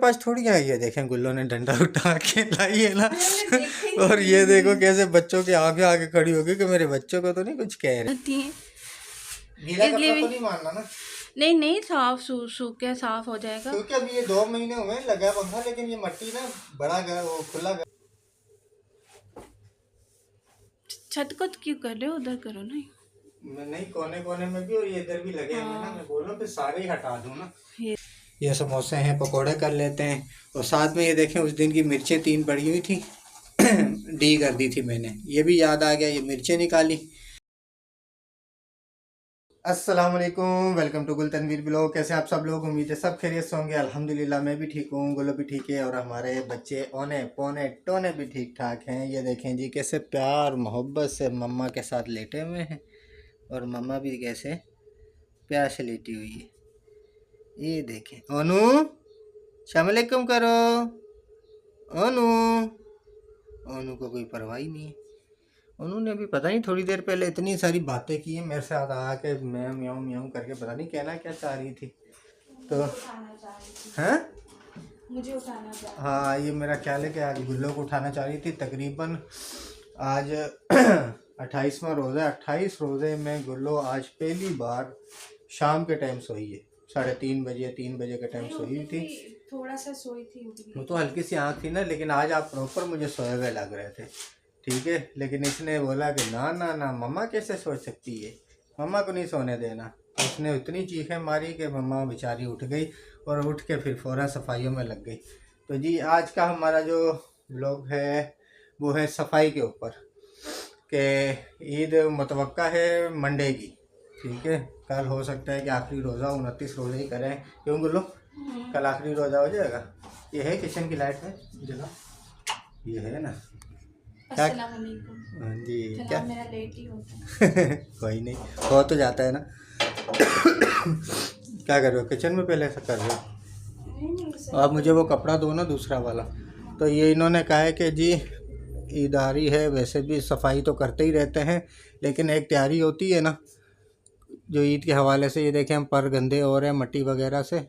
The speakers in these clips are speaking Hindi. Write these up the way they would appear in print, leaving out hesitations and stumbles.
पास थोड़ी है। ये देखें गुल्लो ने डंडा उठा के लाई है ना। और ये देखो कैसे बच्चों के आगे आगे खड़ी होगी कि मेरे बच्चों को तो नहीं कुछ कह रहे। गीला कपड़ा तो नहीं मारना ना। नहीं नहीं, साफ सूख के साफ हो जाएगा। क्योंकि अभी ये 2 महीने हुए लगा पंखा, लेकिन ये मट्टी ना बड़ा वो खुला छत को क्यों कर रहे हो, उधर करो ना। नहीं, कोने कोने में भी और ये इधर भी लगे हैं ना। मैं बोल रहा हूँ फिर सारे ही हटा दूँ ना। ये समोसे हैं, पकोड़े कर लेते हैं। और साथ में ये देखें उस दिन की मिर्चें 3 पड़ी हुई थी डी कर दी थी मैंने, ये भी याद आ गया, ये मिर्चें निकाली। अस्सलाम वालेकुम, वेलकम टू गुल तनवीर ब्लॉग। कैसे आप सब लोग, उम्मीद है सब खैरियत से होंगे। अल्हम्दुलिल्लाह मैं भी ठीक हूँ, गुलो भी ठीक है और हमारे बच्चे ओने पोने टोने भी ठीक ठाक हैं। ये देखें जी कैसे प्यार मोहब्बत से मम्मा के साथ लेटे हुए हैं और मम्मा भी कैसे प्यार से लेटी हुई है। ये देखें, ओनू अस्सलाम वालेकुम करो। ओनू ओनू को कोई परवाह ही नहीं है। उन्होंने अभी पता नहीं थोड़ी देर पहले इतनी सारी बातें की हैं मेरे साथ आके, मैं म्याऊं म्याऊं करके पता नहीं कहना क्या चाह रही थी। तो हैं मुझे उठाना चाहिए। हाँ, ये मेरा ख्याल है कि आज गुल्लो को उठाना चाह रही थी। तकरीबन आज 28वां रोज़ा है। 28 रोज़े में गुल्लो आज पहली बार शाम के टाइम सोई है। 3:30 बजे 3 बजे के टाइम सोई थी। थोड़ा सा सोई थी, वो तो हल्की सी आँख थी ना, लेकिन आज आप प्रॉपर मुझे सोए हुए लग रहे थे। ठीक है, लेकिन इसने बोला कि ना ना ना, मम्मा कैसे सोच सकती है, मम्मा को नहीं सोने देना। उसने इतनी चीखें मारी कि मम्मा बेचारी उठ गई और उठ के फिर फ़ौरन सफाइयों में लग गई। तो जी आज का हमारा जो व्लॉग है वो है सफाई के ऊपर, कि ईद मुतवक्का है मंडे की। ठीक है, कल हो सकता है कि आखिरी रोज़ा 29 रोज़े ही करें। क्यों बोलो, कल आखिरी रोज़ा हो जाएगा। ये है किचन की लाइट है जगह, ये है ना। हाँ जी, क्या मेरा लेट ही होता है। कोई नहीं, हो तो जाता है ना। क्या कर रहे हो किचन में, पहले ऐसा कर रहे हो आप। मुझे वो कपड़ा दो ना, दूसरा वाला। तो ये इन्होंने कहा है कि जी ईद आ रही है, वैसे भी सफाई तो करते ही रहते हैं, लेकिन एक तैयारी होती है ना जो ईद के हवाले से। ये देखें हम पर गंदे हो रहे हैं मट्टी वगैरह से।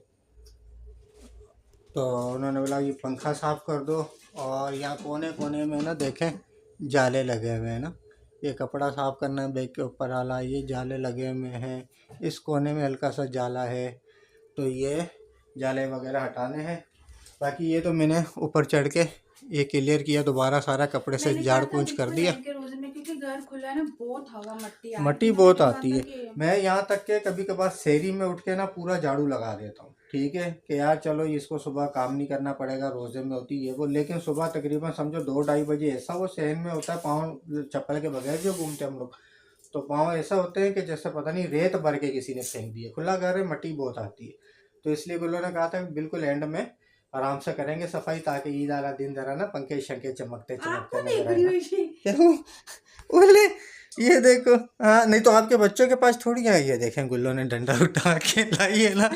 तो उन्होंने बोला ये पंखा साफ़ कर दो, और यहाँ कोने कोने में ना देखें जाले लगे हुए हैं ना। ये कपड़ा साफ़ करना है बैग के ऊपर वाला, ये जाले लगे हुए हैं। इस कोने में हल्का सा जाला है, तो ये जाले वगैरह हटाने हैं। बाकी ये तो मैंने ऊपर चढ़ के ये क्लियर किया, दोबारा सारा कपड़े से झाड़ पूंछ कर दिया। क्योंकि घर खुला है ना, बहुत हवा मट्टी बहुत आती है। मैं यहाँ तक के कभी कभार शहरी में उठ के ना पूरा झाड़ू लगा देता हूँ। ठीक है कि यार चलो इसको सुबह काम नहीं करना पड़ेगा, रोज़े में होती है वो। लेकिन सुबह तकरीबन समझो 2-2:30 बजे ऐसा वो शहर में होता है, पाँव चप्पल के बगैर जो घूमते हम लोग, तो पाँव ऐसा होते हैं कि जैसे पता नहीं रेत भर के किसी ने फेंक दिया। खुला घर है, मट्टी बहुत आती है। तो इसलिए गुल्लो ने कहा था बिल्कुल एंड में आराम से करेंगे सफाई, ताकि ईद वाला दिन जरा ना पंखे शंखे चमकते चमकते नजर आए। बोले ये देखो, हाँ नहीं तो आपके बच्चों के पास थोड़ी है। ये देखें गुल्लो ने डंडा उठा के लाई है ना।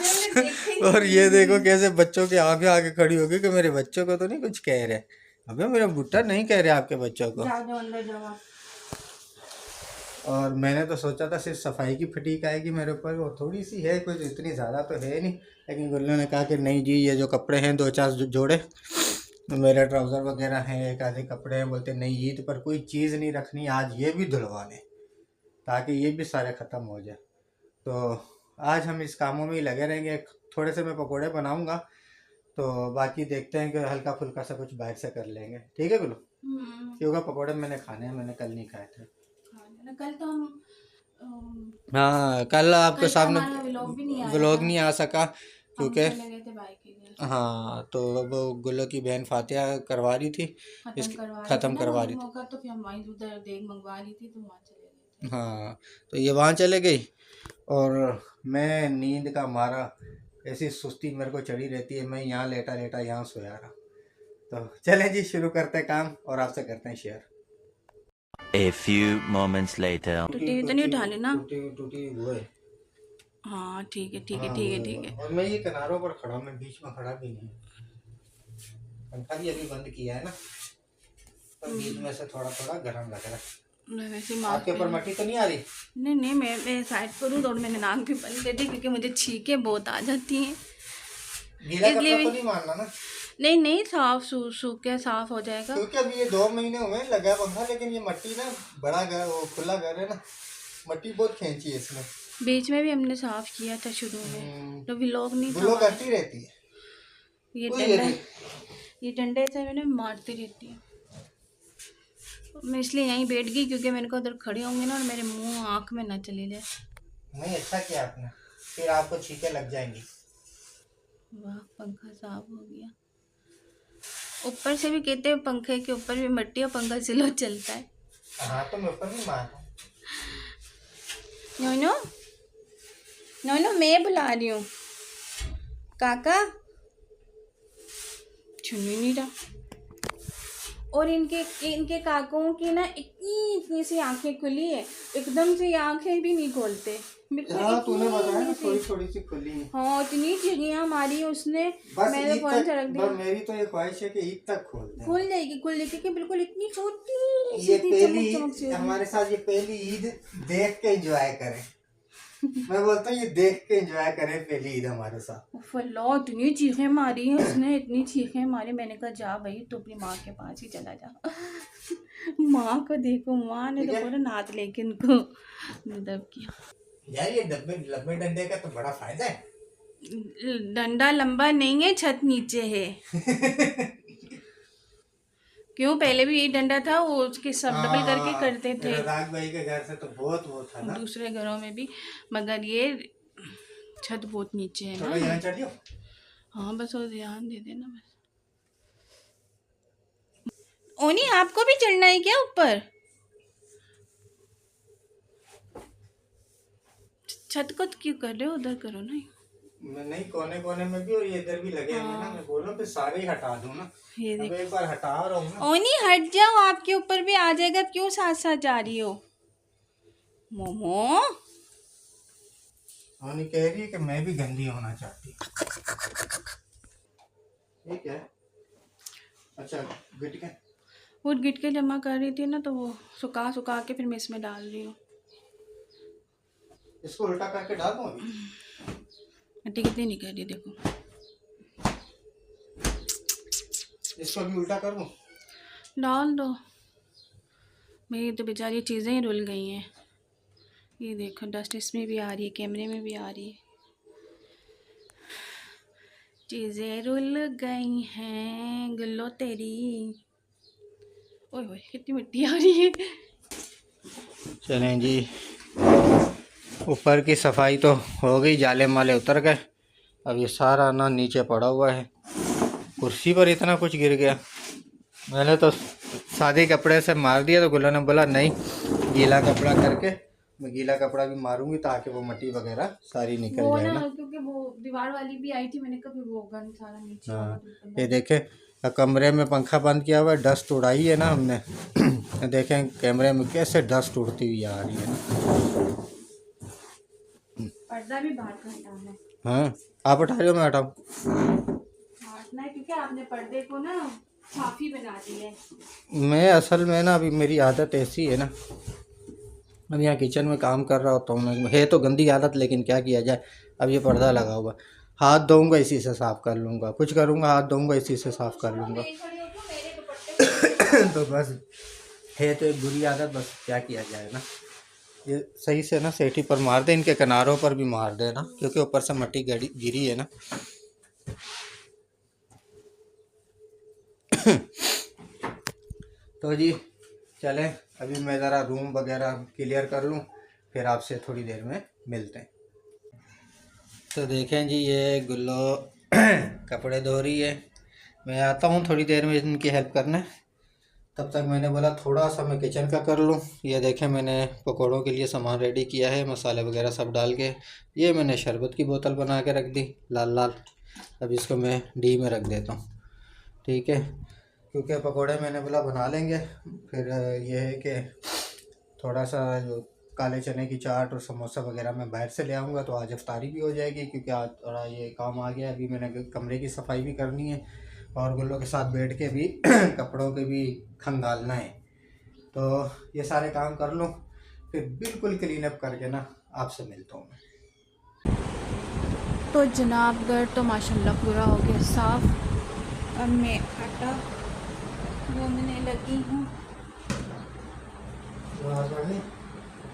और ये देखो कैसे बच्चों के आगे आगे खड़ी होगी कि मेरे बच्चों को तो नहीं कुछ कह रहे। अबे मेरा बुट्टा नहीं कह रहे आपके बच्चों को। और मैंने तो सोचा था सिर्फ सफाई की फटीक आएगी मेरे ऊपर, वो थोड़ी सी है, कुछ इतनी ज़्यादा तो है नहीं। लेकिन गुल्लो ने कहा कि नहीं जी, ये जो कपड़े हैं 2-4 जोड़े मेरे ट्राउज़र वगैरह हैं, एक आधे कपड़े हैं, बोलते नहीं ईद पर कोई चीज़ नहीं रखनी, आज ये भी धुलवा लें ताकि ये भी सारे ख़त्म हो जाए। तो आज हम इस कामों में ही लगे रहेंगे। थोड़े से मैं पकोड़े बनाऊंगा, तो बाकी देखते हैं कि हल्का फुल्का सा कुछ बाहर से कर लेंगे। ठीक है गुल्लो, क्योंकि पकोड़े मैंने खाने हैं, मैंने कल नहीं खाए थे। कल तो हम हाँ, कल आपके सामने व्लॉग नहीं आ सका क्योंकि हाँ, तो वो गुल्लो की बहन फातिहा करवा रही थी, ख़त्म करवा रही थी। तो फिर हम वहीं उधर देख मंगवा ली थी, तो वहाँ चले गए थे। हाँ, तो ये वहाँ चले गई और मैं नींद का मारा, ऐसी सुस्ती मेरे को चढ़ी रहती है, मैं यहाँ लेटा लेटा यहाँ सोया रहा। तो चलें जी शुरू करते हैं काम और आपसे करते हैं share. A few moments later. टूटी तो नहीं उठा लेना। टूटी वो है। हाँ ठीक है ठीक है हाँ, ठीक है ठीक है। और मैं ये किनारों पर खड़ा हूँ, मैं बीच में खड़ा भी नहीं। पंखा भी अभी बंद किया है ना, तो बीच में से थोड़ा थोड़ा गर्म लग रहा है। वैसे आपके ऊपर मट्टी तो नहीं आ रही? नहीं नहीं, मैं साइड पर हूँ और मैंने नाक भी बंद कर दी क्योंकि मुझे छींकें बहुत आ जाती हैं। गीला कपड़ा इसलिए तो भी नहीं मारना ना, नहीं नहीं, साफ सूख के साफ हो जाएगा। क्योंकि अभी ये 2 महीने हुए लगा है पंखा, लेकिन ये मट्टी ना बड़ा घर, वो खुला घर है ना, मट्टी बहुत खींची है इसमें। बीच में भी हमने साफ किया था शुरू में, तो व्लॉग नहीं ग्लो था। करती रहती है। ये कोई डंडा, नहीं। ये डंडे से मैंने मारती रहती है। मैं इसलिए यहीं बैठ गई क्योंकि मैंने कहा उधर खड़ी होंगी ना और मेरे मुंह आँख में ना चली जाए। नहीं, अच्छा किया आपने, फिर आपको छींके लग जाएंगी। वाह, पंखा साफ हो गया। ऊपर से भी कहते हैं पंखे के ऊपर भी मट्टी और पंखा स्लो चलता है। हाँ तो मैं ऊपर नहीं मार रहा हूँ। नोनो नोनो, मैं बुला रही हूँ काका, सुन ही नहीं रहा। और इनके काकों की ना इतनी सी आंखें खुली है, एकदम से ये आंखें भी नहीं खोलते। हाँ, तूने बताया ना थोड़ी थोड़ी सी खुली है। हाँ, इतनी चिड़िया मारी उसने, बस मैंने ईद फोन तक, से रख दिया। बस मेरी तो ये ख्वाहिश है कि ईद तक खोल दें। खुल जाएगी क्योंकि बिल्कुल इतनी छोटी ये सी पहली चमक सी होगी। हमारे साथ ये पहली ईद देख के एंजॉय करें। मैं बोलता हूँ ये देख के एंजॉय करें पहली ईद हमारे साथ। फल्ला, इतनी चीखें मारी है उसने, इतनी चीखें मारी। मैंने कहा जा भाई, तू अपनी माँ के पास ही चला जा। माँ को देखो, माँ ने तो पूरा नाच लेके उनको दब किया। यार ये लंबे डंडे का तो बड़ा फायदा है। डंडा लंबा नहीं है, छत नीचे है। क्यों, पहले भी यही डंडा था, वो उसके सब डबल करके करते थे राग भाई के घर से तो बहुत वो था ना, दूसरे घरों में भी, मगर ये छत बहुत नीचे है थोड़ा ना। यहाँ चढ़ जाओ। हाँ बस, वो ध्यान दे देना बस। ओनी, आपको भी चढ़ना है क्या ऊपर? छत को क्यों कर रहे हो, उधर करो ना। मैं नहीं, कोने कोने में भी और ये इधर भी लगे हैं ना, मैं बोलूं फिर सारे ही हटा दूं ना। ये अब देख, एक बार हटा रहा हूँ ना। ओनी हट जाओ, आपके ऊपर भी आ जाएगा, क्यों साथ साथ जा रही हो? मोमो, होनी कह रही है कि मैं भी गंदी होना चाहती हूँ। ठीक है, अच्छा गिट के वो गिटके जमा कर रही थी ना, तो वो सुखा के फिर मैं इसमें डाल रही हूँ। इसको उल्टा करके डाल दूँ अभी। मिट्टी कितनी निकल रही देखो। इसको भी उल्टा कर दूँ। डाल दो, मेरी तो बेचारी चीज़ें ही रुल गई हैं। ये देखो, डस्ट इसमें भी आ रही है, कैमरे में भी आ रही है। चीज़ें रुल गई हैं गुल्लो तेरी। ओए ओए, कितनी मिट्टी आ रही है। चलें जी, ऊपर की सफाई तो हो गई, जाले माले उतर गए। अब ये सारा ना नीचे पड़ा हुआ है, कुर्सी पर इतना कुछ गिर गया। मैंने तो सादे कपड़े से मार दिया, तो गुल्ला ने बोला नहीं, गीला कपड़ा करके, मैं गीला कपड़ा भी मारूंगी ताकि वो मट्टी वगैरह सारी निकल वो जाए ना, ना। क्योंकि वो दीवार वाली भी आई थी, मैंने कभी वो गन सारा नीचे। हाँ, ये देखें कमरे में पंखा बंद किया हुआ है, डस्ट उड़ाई है ना हमने। देखें कैमरे में कैसे डस्ट उड़ती हुई आ रही है ना। पर्दा भी बाहर का हटाना है। हाँ, आप हटा रहे हो, मैं हटाऊँ? हटाना है क्योंकि आपने पर्दे को ना साफी बना दी है। मैं असल में ना, अभी मेरी आदत ऐसी है ना, अब यहाँ किचन में काम कर रहा होता हूँ ना, है तो गंदी आदत, लेकिन क्या किया जाए। अब ये पर्दा लगा हुआ, हाथ धोऊंगा इसी से साफ़ कर लूँगा, कुछ करूँगा हाथ धोऊंगा इसी से साफ़ कर लूँगा। तो बस है तो एक बुरी आदत, बस क्या किया जाए ना। ये सही से ना सेठी पर मार दे, इनके किनारों पर भी मार दे ना, क्योंकि ऊपर से मट्टी गिरी है ना। तो जी चलें, अभी मैं ज़रा रूम वगैरह क्लियर कर लूँ, फिर आपसे थोड़ी देर में मिलते हैं। तो देखें जी, ये गुल्लो कपड़े धो रही है, मैं आता हूँ थोड़ी देर में इनकी हेल्प करने। तब तक मैंने बोला थोड़ा सा मैं किचन का कर लूँ। ये देखें, मैंने पकौड़ों के लिए सामान रेडी किया है, मसाले वगैरह सब डाल के। ये मैंने शरबत की बोतल बना के रख दी लाल लाल। अब इसको मैं डी में रख देता हूँ, ठीक है, क्योंकि पकौड़े मैंने बोला बना लेंगे। फिर ये है कि थोड़ा सा जो काले चने की चाट और समोसा वगैरह मैं बाहर से ले आऊँगा, तो आज इफ्तारी भी हो जाएगी, क्योंकि आज थोड़ा ये काम आ गया। अभी मैंने कमरे की सफाई भी करनी है और गुल्लों के साथ बैठ के भी कपड़ों के भी खंगालना है। तो ये सारे काम कर लूँ, फिर बिल्कुल क्लीन अप करके ना आपसे मिलता हूँ मैं। तो जनाब घर तो माशाल्लाह पूरा हो गया साफ़। अब मैं आटा गूंदने लगी हूँ।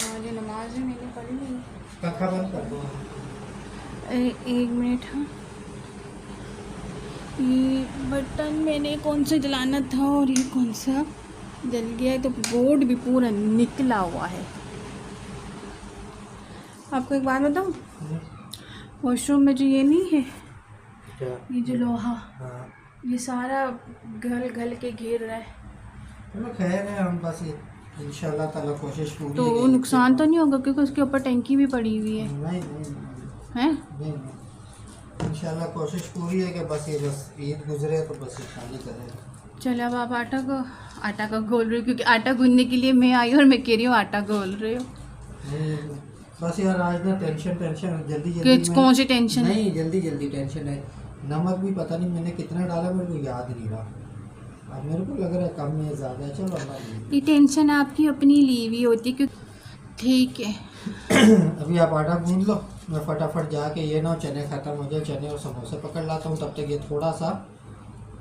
आज नमाज मैंने पढ़ ली। पंखा बंद कर दो। एक मिनट। हाँ, ये बटन मैंने कौन सा जलाना था और ये कौन सा जल गया है, तो बोर्ड भी पूरा निकला हुआ है। आपको एक बात बताऊँ, वॉशरूम में जो ये नहीं है, क्या? ये जो लोहा, हाँ। ये सारा घल घल के घेर रहा है। चलो खैर है, हम बस इंशाल्लाह ताला कोशिश पूरी तो है। नुकसान तो नहीं होगा क्योंकि उसके ऊपर टंकी भी पड़ी हुई है। नहीं हैं? नहीं, इंशाल्लाह कोशिश पूरी है कि बस ईद गुजरे तो बस ये खाली करें। चलो अब आप आटा का घोल रही हो, क्योंकि आटा गूंदने के लिए मैं आई और मैं कह रही हूँ आटा घोल रही हो। नहीं, बस यार आज ना टेंशन जल्दी किस कौन सी टेंशन है? नहीं, जल्दी टेंशन है। नमक भी पता नहीं मैंने कितना डाला, मेरे को याद नहीं रहा। अब मेरे को लग रहा है कम है ज़्यादा है। चलो अल्लाह। ये टेंशन आपकी अपनी ली हुई होती, क्योंकि ठीक है। अभी आप आटा गूंद लो, मैं फटाफट जाके ये ना चने ख़त्म हो जाए, चने और समोसे पकड़ लाता हूँ। तब तक ये थोड़ा सा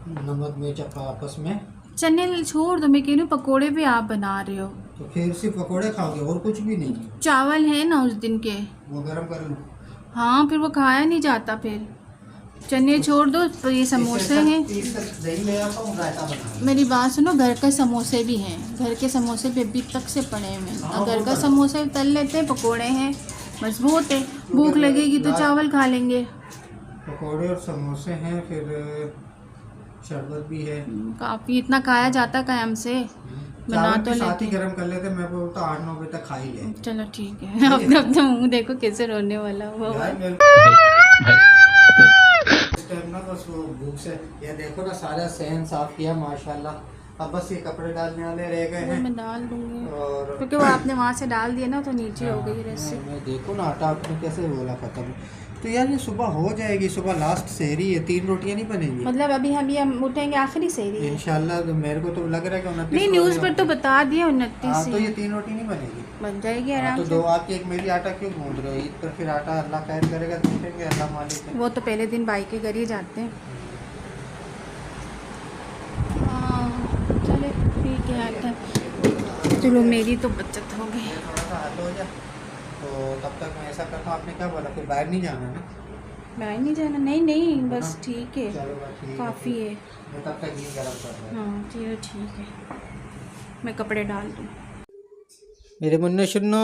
नमक मिर्च आपस में। चने छोड़ दो, मैं कह रही हूँ पकौड़े भी आप बना रहे हो। तो फिर सिर्फ पकौड़े खाओगे और कुछ भी नहीं? चावल है ना उस दिन के, वो गरम कर लूँ? हाँ फिर वो खाया नहीं जाता। फिर चने छोड़ दो, तो ये समोसे हैं। दही ले आता हूँ, रायता बना। मेरी बात सुनो, घर के समोसे भी हैं, घर के समोसे पे अभी तक से पड़े हुए हैं। हाँ, घर वो का तो- समोसे तल लेते हैं, पकोड़े हैं, बस बहुत है। भूख लगेगी तो चावल खा लेंगे। पकौड़े और समोसे हैं, फिर शरबत भी है। काफ़ी इतना खाया जाता कायम से, बना चावल तो भी साथ ही लेते। गरम कर लेते, मैं बोलता 8-9 बजे तक खा ही ले। चलो ठीक है। अपना मुँह देखो कैसे रोने वाला हुआ यार है। इस टाइम ना बस वो भूख से, ये देखो ना सारा सहन साफ किया माशाल्लाह। अब बस ये कपड़े डालने वाले रह गए वो हैं। मैं डाल दूंगी, और क्योंकि वो आपने वहाँ से डाल दिया ना तो नीचे हो गई रस्सी। मैं देखो ना आटा आपने कैसे बोला ख़त्म। तो यार ये सुबह हो जाएगी, सुबह लास्ट सेहरी है, 3 रोटियां नहीं बनेंगी मतलब अभी हम उठेंगे आखिरी से ही। इंशाल्लाह। तो मेरे को तो लग रहा है कि 29 नहीं, न्यूज़ पर तो बता दिया 29 हाँ, तो से ये 3 रोटी नहीं बनेगी। बन जाएगी हाँ, आराम तो से। 2 आपकी 1 मेरी आटा क्यों गूंद रहे हो? ईद पर फिर आटा अल्लाह खैर करेगा, देखेंगे, अल्लाह मालिक है। वो तो पहले दिन भाई के घर ही जाते हैं। हाँ चले ठीक है आटा। चलो मेरी तो बचत हो गई। ये थोड़ा सा हल हो जाए तो तब तक मैं ऐसा करता हूँ। आपने क्या बोला, फिर बाहर नहीं जाना ना? मैं नहीं जाना, नहीं बस ठीक है, चलो बस ठीक है, काफ़ी है। मैं तब तक ये गर्म कर रहा हूँ। हाँ चलो ठीक है, मैं कपड़े डाल दूँ। मेरे मुन्ने सुनो,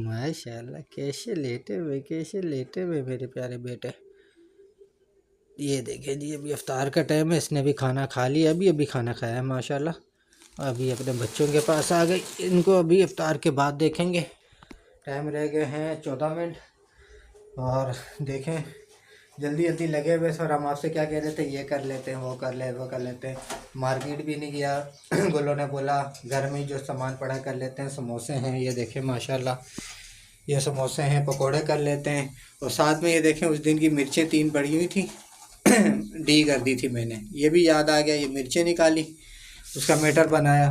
माशाल्लाह कैसे लेटे हुए मेरे प्यारे बेटे। ये देखें जी, अभी इफ्तार का टाइम है, इसने भी खाना खा लिया, अभी खाना खाया है माशाल्लाह। अभी अपने बच्चों के पास आ गई, इनको अभी इफ्तार के बाद देखेंगे। टाइम रह गए हैं 14 मिनट। और देखें जल्दी लगे हुए सर। हम आपसे क्या कह रहे थे, ये कर लेते हैं, वो कर लेते हैं। मार्केट भी नहीं गया। गुल्लो ने बोला घर में ही जो सामान पड़ा कर लेते हैं। समोसे हैं, ये देखें माशाल्लाह, ये समोसे हैं, पकोड़े कर लेते हैं। और साथ में ये देखें उस दिन की मिर्चें 3 पड़ी हुई थी, डी कर दी थी मैंने, ये भी याद आ गया, ये मिर्चें निकाली, उसका मेटर बनाया।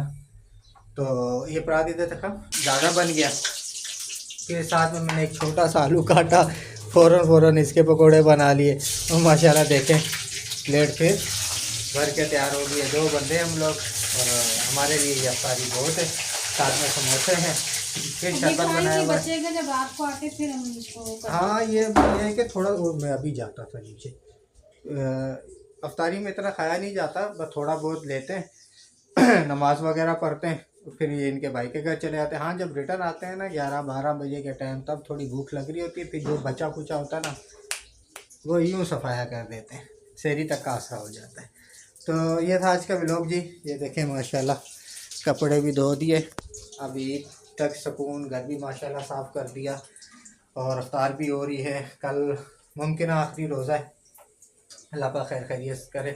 तो ये पराठे थे कब ज़्यादा बन गया। फिर साथ में मैंने एक छोटा सा आलू काटा, फ़ौरन इसके पकोड़े बना लिए। और माशाल्लाह देखें प्लेट फिर भर के तैयार हो गई है। 2 बंदे हम लोग, और हमारे लिए ये अफ्तारी बहुत है। साथ में समोसे हैं, फिर शरबत बनाया हुआ है। बचेगा जब रात को आते फिर हम इसको हाँ ये है कि थोड़ा, और मैं अभी जाता था नीचे। अफ्तारी में इतना खाया नहीं जाता, बस थोड़ा बहुत लेते हैं, नमाज वगैरह पढ़ते हैं, फिर ये इनके भाई के घर चले जाते हैं। हाँ जब रिटर्न आते हैं ना 11-12 बजे के टाइम, तब थोड़ी भूख लग रही होती है, फिर जो बचा कुचा होता है ना वो यूँ सफाया कर देते हैं, सेहरी तक का आसरा हो जाता है। तो ये था आज का व्लॉग जी। ये देखें माशाल्लाह कपड़े भी धो दिए, अभी तक सुकून, घर भी माशाल्लाह साफ़ कर दिया, और अफ्तार भी हो रही है। कल मुमकिन आखिरी रोज़ा है, अल्लाह पाक खैर खैरियत करे।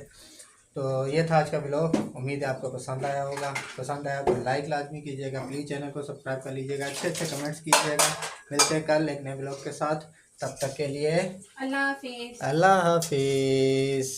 तो ये था आज का व्लॉग, उम्मीद है आपको पसंद आया होगा। पसंद आया तो लाइक लाजमी कीजिएगा, प्लीज़ चैनल को सब्सक्राइब कर लीजिएगा, अच्छे कमेंट्स कीजिएगा। मिलते हैं कल एक नए व्लॉग के साथ, तब तक के लिए अल्लाह हाफिज़। अल्लाह हाफिज़।